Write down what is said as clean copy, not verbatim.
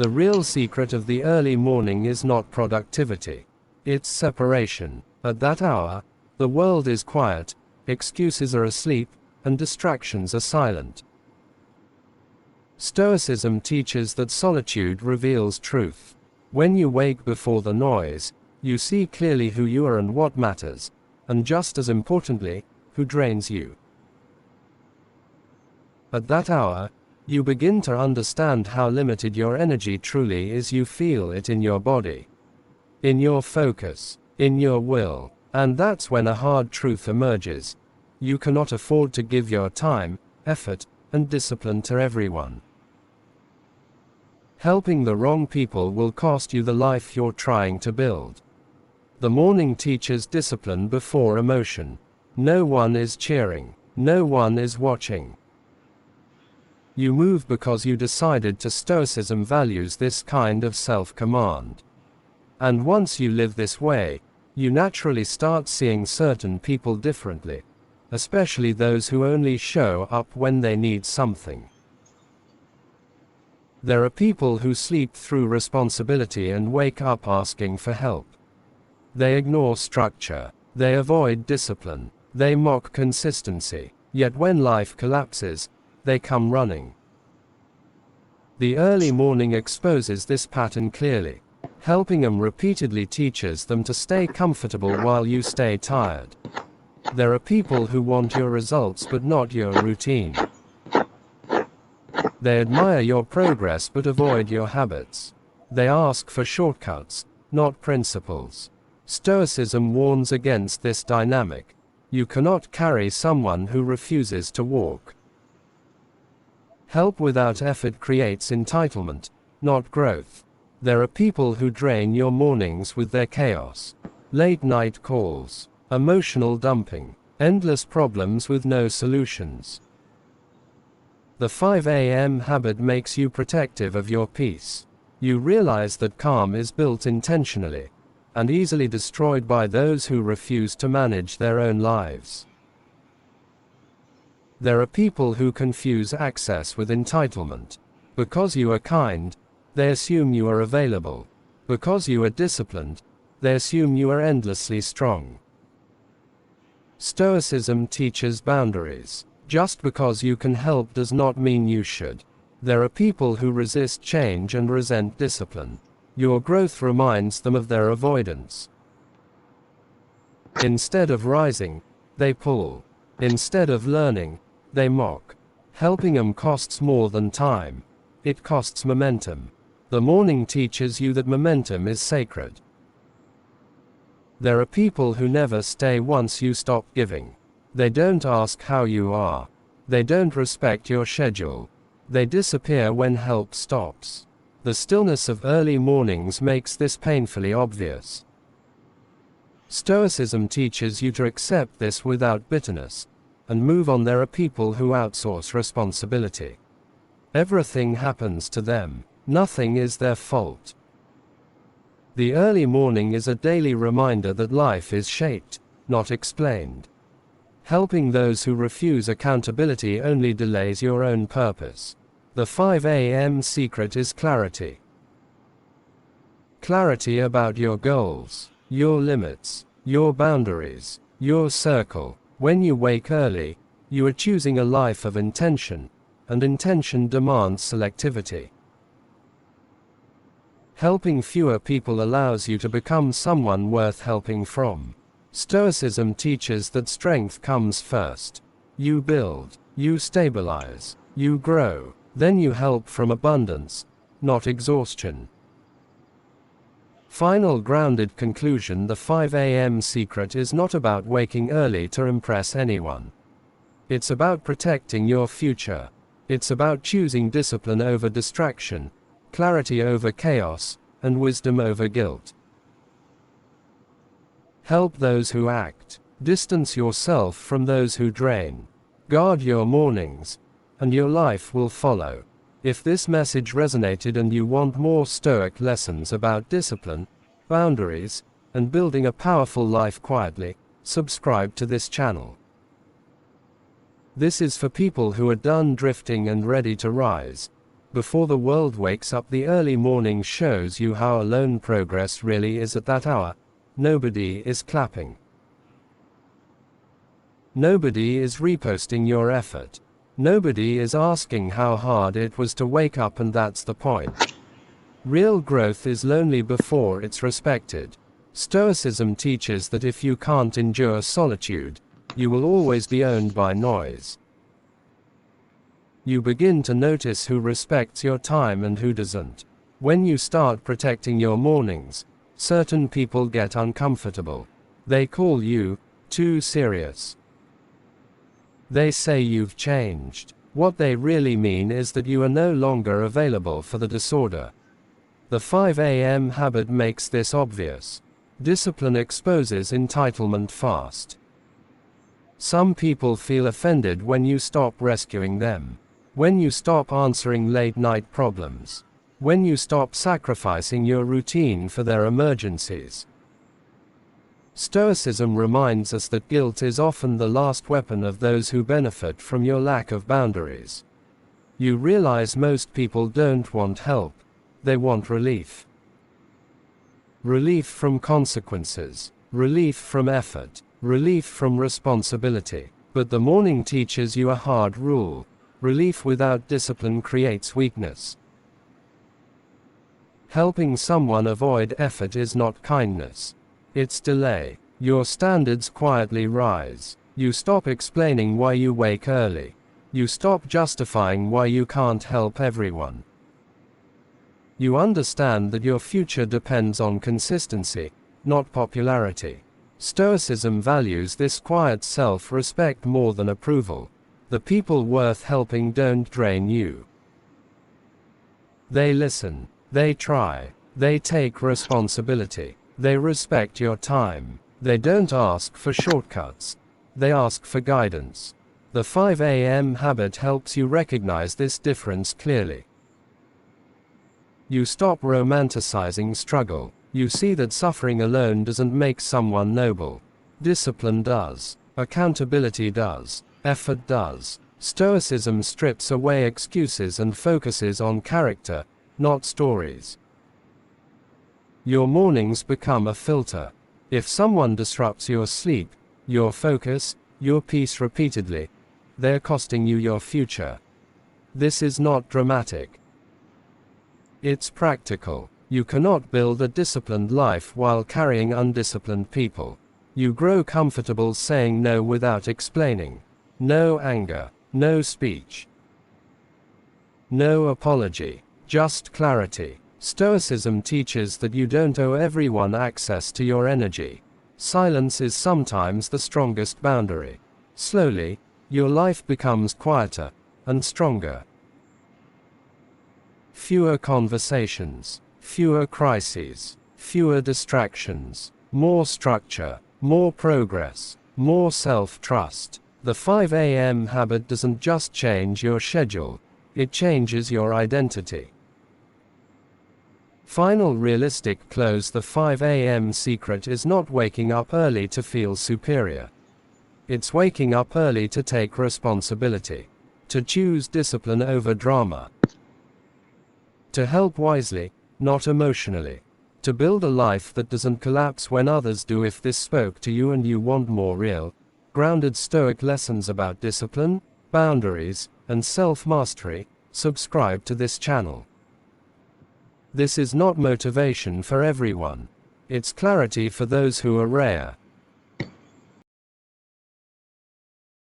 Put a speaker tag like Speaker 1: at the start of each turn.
Speaker 1: The real secret of the early morning is not productivity. It's separation. At that hour, the world is quiet, excuses are asleep, and distractions are silent. Stoicism teaches that solitude reveals truth. When you wake before the noise, you see clearly who you are and what matters, and just as importantly, who drains you. At that hour, you begin to understand how limited your energy truly is. You feel it in your body, in your focus, in your will, and that's when a hard truth emerges. You cannot afford to give your time, effort, and discipline to everyone. Helping the wrong people will cost you the life you're trying to build. The morning teaches discipline before emotion. No one is cheering. No one is watching. You move because you decided to. Stoicism values this kind of self-command. And once you live this way, you naturally start seeing certain people differently, especially those who only show up when they need something. There are people who sleep through responsibility and wake up asking for help. They ignore structure. They avoid discipline. They mock consistency. Yet when life collapses, they come running. The early morning exposes this pattern clearly. Helping them repeatedly teaches them to stay comfortable while you stay tired. There are people who want your results but not your routine. They admire your progress but avoid your habits. They ask for shortcuts, not principles. Stoicism warns against this dynamic. You cannot carry someone who refuses to walk. Help without effort creates entitlement, not growth. There are people who drain your mornings with their chaos. Late night calls, emotional dumping, endless problems with no solutions. The 5 a.m. habit makes you protective of your peace. You realize that calm is built intentionally, and easily destroyed by those who refuse to manage their own lives. There are people who confuse access with entitlement. Because you are kind, they assume you are available. Because you are disciplined, they assume you are endlessly strong. Stoicism teaches boundaries. Just because you can help does not mean you should. There are people who resist change and resent discipline. Your growth reminds them of their avoidance. Instead of rising, they pull. Instead of learning, they mock. Helping them costs more than time. It costs momentum. The morning teaches you that momentum is sacred. There are people who never stay once you stop giving. They don't ask how you are. They don't respect your schedule. They disappear when help stops. The stillness of early mornings makes this painfully obvious. Stoicism teaches you to accept this without bitterness, and move on. There are people who outsource responsibility. Everything happens to them. Nothing is their fault. The early morning is a daily reminder that life is shaped, not explained. Helping those who refuse accountability only delays your own purpose. The 5 a.m. secret is clarity. Clarity about your goals, your limits, your boundaries, your circle. When you wake early, you are choosing a life of intention, and intention demands selectivity. Helping fewer people allows you to become someone worth helping from. Stoicism teaches that strength comes first. You build, you stabilize, you grow, then you help from abundance, not exhaustion. Final grounded conclusion: the 5 a.m. secret is not about waking early to impress anyone. It's about protecting your future. It's about choosing discipline over distraction, clarity over chaos, and wisdom over guilt. Help those who act. Distance yourself from those who drain. Guard your mornings, and your life will follow. If this message resonated and you want more Stoic lessons about discipline, boundaries, and building a powerful life quietly, subscribe to this channel. This is for people who are done drifting and ready to rise. Before the world wakes up, the early morning shows you how alone progress really is at that hour. Nobody is clapping. Nobody is reposting your effort. Nobody is asking how hard it was to wake up, and that's the point. Real growth is lonely before it's respected. Stoicism teaches that if you can't endure solitude, you will always be owned by noise. You begin to notice who respects your time and who doesn't. When you start protecting your mornings, certain people get uncomfortable. They call you too serious. They say you've changed. What they really mean is that you are no longer available for the disorder. The 5 a.m. habit makes this obvious. Discipline exposes entitlement fast. Some people feel offended when you stop rescuing them. When you stop answering late-night problems. When you stop sacrificing your routine for their emergencies. Stoicism reminds us that guilt is often the last weapon of those who benefit from your lack of boundaries. You realize most people don't want help. They want relief. Relief from consequences. Relief from effort. Relief from responsibility. But the morning teaches you a hard rule. Relief without discipline creates weakness. Helping someone avoid effort is not kindness. It's delay. Your standards quietly rise. You stop explaining why you wake early. You stop justifying why you can't help everyone. You understand that your future depends on consistency, not popularity. Stoicism values this quiet self-respect more than approval. The people worth helping don't drain you. They listen. They try. They take responsibility. They respect your time. They don't ask for shortcuts. They ask for guidance. The 5 a.m. habit helps you recognize this difference clearly. You stop romanticizing struggle. You see that suffering alone doesn't make someone noble. Discipline does. Accountability does. Effort does. Stoicism strips away excuses and focuses on character, not stories. Your mornings become a filter. If someone disrupts your sleep, your focus, your peace repeatedly, they're costing you your future. This is not dramatic. It's practical. You cannot build a disciplined life while carrying undisciplined people. You grow comfortable saying no without explaining. No anger. No speech. No apology. Just clarity. Stoicism teaches that you don't owe everyone access to your energy. Silence is sometimes the strongest boundary. Slowly, your life becomes quieter and stronger. Fewer conversations, fewer crises, fewer distractions, more structure, more progress, more self-trust. The 5 a.m. habit doesn't just change your schedule, it changes your identity. Final realistic close. The 5 a.m. secret is not waking up early to feel superior. It's waking up early to take responsibility. To choose discipline over drama. To help wisely, not emotionally. To build a life that doesn't collapse when others do. If this spoke to you and you want more real, grounded Stoic lessons about discipline, boundaries, and self-mastery, subscribe to this channel. This is not motivation for everyone. It's clarity for those who are rare.